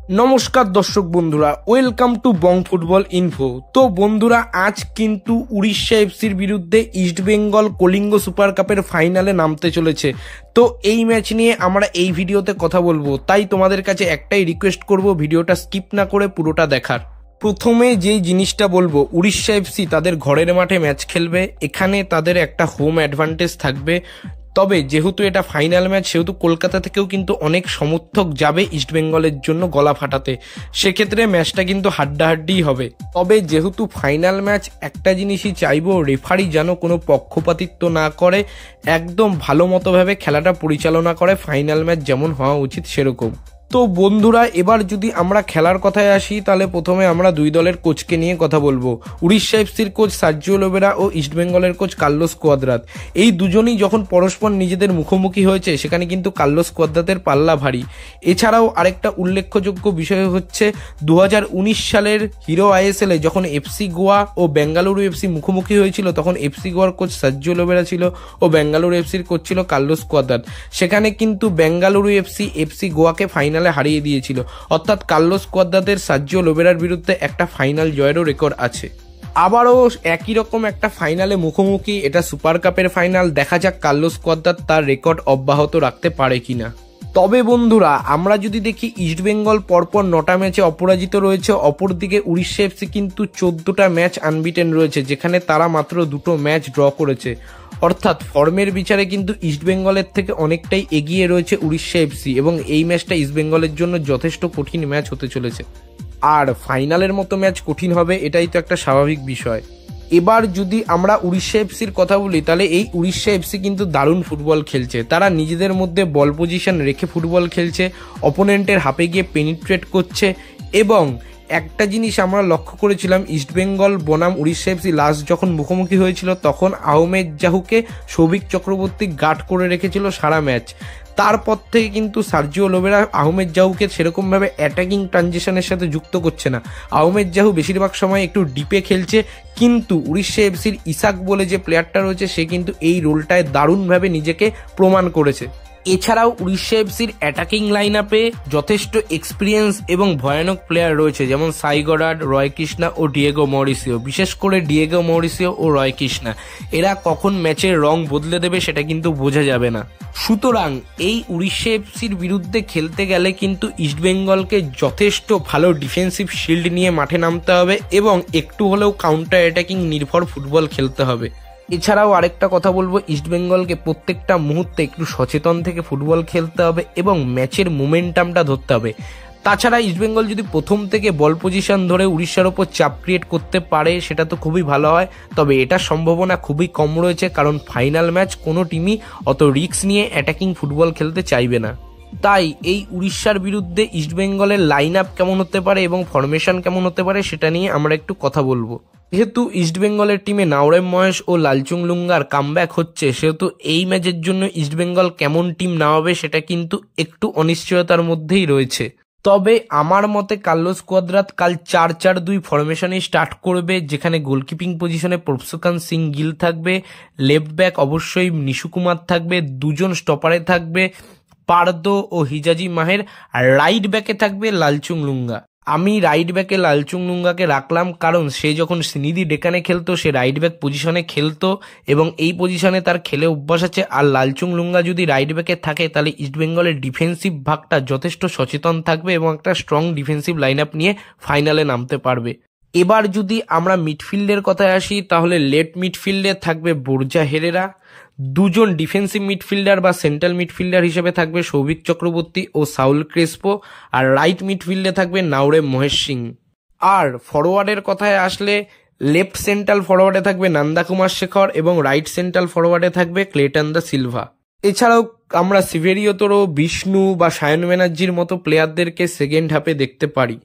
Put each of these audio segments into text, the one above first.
নমস্কার দর্শক বন্ধুরা, welcome to Bong football info. তো বন্ধুরা, আজ কিন্তু উড়িষ্যা এফসির বিরুদ্ধে ইস্টবেঙ্গল কলিঙ্গ সুপার কাপের ফাইনালে নামতে চলেছে। তো এই ম্যাচ নিয়ে আমরা এই ভিডিওতে কথা বলবো, তাই তোমাদের কাছে একটাই রিকোয়েস্ট করব, ভিডিওটা স্কিপ না করে পুরোটা দেখার। প্রথমে যেই জিনিসটা বলবো, উড়িষ্যা এফসি তাদের ঘরের মাঠে ম্যাচ খেলবে, এখানে তাদের একটা হোম অ্যাডভান্টেজ থাকবে। তবে যেহেতু এটা ফাইনাল ম্যাচ, সেহেতু কলকাতা থেকেও কিন্তু অনেক সমর্থক যাবে ইস্টবেঙ্গলের জন্য গলা ফাটাতে। সেক্ষেত্রে ম্যাচটা কিন্তু হাড্ডাহাড্ডিই হবে। তবে যেহেতু ফাইনাল ম্যাচ, একটা জিনিসই চাইবো, রেফারি যেন কোনো পক্ষপাতিত্ব না করে, একদম ভালো মতোভাবে খেলাটা পরিচালনা করে, ফাইনাল ম্যাচ যেমন হওয়া উচিত সেরকম। তো বন্ধুরা, এবার যদি আমরা খেলার কথায় আসি, তাহলে প্রথমে আমরা দুই দলের কোচকে নিয়ে কথা বলবো। উড়িষ্যা এফসির কোচ সার্জিও লোবেরা ও ইস্টবেঙ্গলের কোচ কার্লোস কোয়াদ্রাত, এই দুজনই যখন পরস্পর নিজেদের মুখোমুখি হয়েছে, সেখানে কিন্তু কার্লোস কোয়াদ্রাতের পাল্লা ভারী। এছাড়াও আরেকটা উল্লেখযোগ্য বিষয় হচ্ছে 2019 সালের হিরো আইএসএলে যখন এফসি গোয়া ও বেঙ্গালুরু এফসি মুখোমুখি হয়েছিল, তখন এফসি গোয়ার কোচ সার্জিও লোবেরা ছিল ও বেঙ্গালুরু এফসির কোচ ছিল কার্লোস কোয়াদ্রাত। সেখানে কিন্তু বেঙ্গালুরু এফসি গোয়াকে ফাইনালে হারিয়ে দিয়েছিল। অর্থাৎ কার্লোস কোয়াদ্রাতের সার্জিও লোবেরার বিরুদ্ধে একটা ফাইনাল জয়েরও রেকর্ড আছে। আবারও একই রকম একটা ফাইনালে মুখোমুখি, এটা সুপার কাপের ফাইনাল। দেখা যাক কার্লোস কোয়াদ্রাত তার রেকর্ড অব্যাহত রাখতে পারে কিনা। তবে বন্ধুরা, আমরা যদি দেখি, ইস্টবেঙ্গল পরপর 9টা ম্যাচে অপরাজিত রয়েছে, অপরদিকে উড়িষ্যা এফসি কিন্তু 14টা ম্যাচ আনবিটেন রয়েছে, যেখানে তারা মাত্র 2টো ম্যাচ ড্র করেছে। অর্থাৎ ফর্মের বিচারে কিন্তু ইস্টবেঙ্গলের থেকে অনেকটাই এগিয়ে রয়েছে উড়িষ্যা এফসি, এবং এই ম্যাচটা ইস্টবেঙ্গলের জন্য যথেষ্ট কঠিন ম্যাচ হতে চলেছে। আর ফাইনালের মতো ম্যাচ কঠিন হবে, এটাই তো একটা স্বাভাবিক বিষয়। এবার যদি আমরা উড়িষ্যা এফসির কথা বলি, তাহলে এই উড়িষ্যা এফসি কিন্তু দারুণ ফুটবল খেলছে। তারা নিজেদের মধ্যে বল পজিশন রেখে ফুটবল খেলছে, অপোনেন্টের হাফে গিয়ে পেনিট্রেট করছে। এবং একটা জিনিস আমরা লক্ষ্য করেছিলাম, ইস্টবেঙ্গল বনাম উড়িষ্যা এফসি লাস্ট যখন মুখোমুখি হয়েছিল, তখন আহমেদ জাহুকে সৌভিক চক্রবর্তী গার্ড করে রেখেছিল সারা ম্যাচ। তারপর থেকে কিন্তু সার্জিও লোবেরা আহমেদ জাহুকে সেরকমভাবে অ্যাটাকিং ট্রানজিশনের সাথে যুক্ত করছে না। আহমেদ জাহু বেশিরভাগ সময় একটু ডিপে খেলছে, কিন্তু উড়িষ্যা এফসির ইসাক বলে যে প্লেয়ারটা রয়েছে, সে কিন্তু এই রোলটায় দারুণভাবে নিজেকে প্রমাণ করেছে। এছাড়াও উড়িষ্যা এফসির অ্যাটাকিং লাইন আপে যথেষ্ট এক্সপিরিয়েন্স এবং ভয়ানক প্লেয়ার রয়েছে, যেমন সাই গডার্ড, রয় কৃষ্ণা ও ডিয়েগো মরিসিও। বিশেষ করে ডিয়েগো মরিসিও ও রয় কৃষ্ণা, এরা কখন ম্যাচের রং বদলে দেবে সেটা কিন্তু বোঝা যাবে না। সুতরাং এই উড়িষ্যা এফসির বিরুদ্ধে খেলতে গেলে কিন্তু ইস্টবেঙ্গলকে যথেষ্ট ভালো ডিফেন্সিভ শিল্ড নিয়ে মাঠে নামতে হবে, এবং একটু হলেও কাউন্টার অ্যাটাকিং নির্ভর ফুটবল খেলতে হবে। এছাড়াও আরেকটা কথা বলবো, ইস্টবেঙ্গলকে প্রত্যেকটা মুহূর্তে একটু সচেতন থেকে ফুটবল খেলতে হবে এবং ম্যাচের মোমেন্টামটা ধরতে হবে। তাছাড়া ইস্টবেঙ্গল যদি প্রথম থেকে বল পজিশন ধরে উড়িষ্যার ওপর চাপ ক্রিয়েট করতে পারে, সেটা তো খুবই ভালো হয়। তবে এটার সম্ভাবনা খুবই কম রয়েছে, কারণ ফাইনাল ম্যাচ কোনো টিমই অত রিস্ক নিয়ে অ্যাটাকিং ফুটবল খেলতে চাইবে না। তাই এই উড়িষ্যার বিরুদ্ধে ইস্টবেঙ্গলের লাইন আপ কেমন হতে পারে এবং ফরমেশন কেমন হতে পারে, সেটা নিয়ে আমরা একটু কথা বলবো। যেহেতু ইস্টবেঙ্গলের টিমে নাওরেম মহেশ ও লালচুংলুঙ্গার কামব্যাক হচ্ছে, সেহেতু এই ম্যাচের জন্য ইস্টবেঙ্গল কেমন টিম নামাবে সেটা কিন্তু একটু অনিশ্চয়তার মধ্যেই রয়েছে। তবে আমার মতে কার্লোস কোয়াদ্রাত কাল 4-4-2 ফরমেশনেই স্টার্ট করবে, যেখানে গোলকিপিং পজিশনে প্রভসকান সিং গিল থাকবে, লেফট ব্যাক অবশ্যই নিশু কুমার থাকবে, দুজন স্টপারে থাকবে পারদো ও হিজাজি মাহের, আর রাইট ব্যাকে থাকবে লালচুংলুঙ্গা। আমি রাইট ব্যাকে লালচুংলুঙ্গাকে রাখলাম, কারণ সে যখন সিনিদি ডেকানে খেলতো, সে রাইট ব্যাক পজিশনে খেলতো এবং এই পজিশনে তার খেলে অভ্যাস আছে। আর লালচুংলুঙ্গা যদি রাইট ব্যাকে থাকে, তাহলে ইস্টবেঙ্গলের ডিফেন্সিভ ভাগটা যথেষ্ট সচেতন থাকবে এবং একটা স্ট্রং ডিফেন্সিভ লাইন আপ নিয়ে ফাইনালে নামতে পারবে। এবার যদি আমরা মিডফিল্ডের কথায় আসি, তাহলে লেফট মিডফিল্ডে থাকবে বোরজা হেরেরা, দুজন ডিফেন্সিভ মিডফিল্ডার বা সেন্ট্রাল মিডফিল্ডার হিসেবে থাকবে সৌভিক চক্রবর্তী ও সাউল ক্রেসপো, আর রাইট মিডফিল্ডে থাকবে নাওরেম মহেশ সিং। আর ফরওয়ার্ডের কথায় আসলে, লেফট সেন্ট্রাল ফরওয়ার্ডে থাকবে নন্দা কুমার শেখর এবং রাইট সেন্ট্রাল ফরওয়ার্ডে থাকবে ক্লেটন দা সিলভা। এছাড়াও আমরা সিভেরিও তোরো, বিষ্ণু বা সায়ন ব্যানার্জির মতো প্লেয়ারদেরকে সেকেন্ড হাফে দেখতে পারি।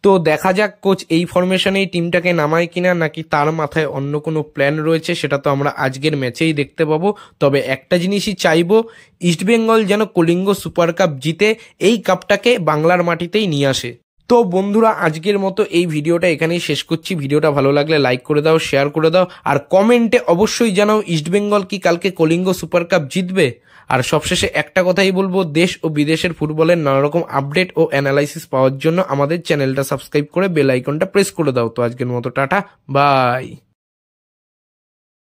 তো দেখা যাক কোচ এই ফরমেশনেই টিমটাকে নামায় কিনা, নাকি তার মাথায় অন্য কোনো প্ল্যান রয়েছে, সেটা তো আমরা আজকের ম্যাচেই দেখতে পাবো। তবে একটা জিনিসই চাইবো, ইস্টবেঙ্গল যেন কলিঙ্গ সুপার কাপ জিতে এই কাপটাকে বাংলার মাটিতেই নিয়ে আসে। তো বন্ধুরা, আজকের মতো এই ভিডিওটা এখানেই শেষ করছি। ভিডিওটা ভালো লাগলে লাইক করে দাও, শেয়ার করে দাও, আর কমেন্টে অবশ্যই জানাও ইস্টবেঙ্গল কি কালকে কলিঙ্গ সুপার কাপ জিতবে। আর সবশেষে একটা কথাই বলবো, দেশ ও বিদেশের ফুটবলের নানা রকম আপডেট ও অ্যানালাইসিস পাওয়ার জন্য আমাদের চ্যানেলটা সাবস্ক্রাইব করে বেল আইকনটা প্রেস করে দাও। তো আজকের মতো টাটা, বাই।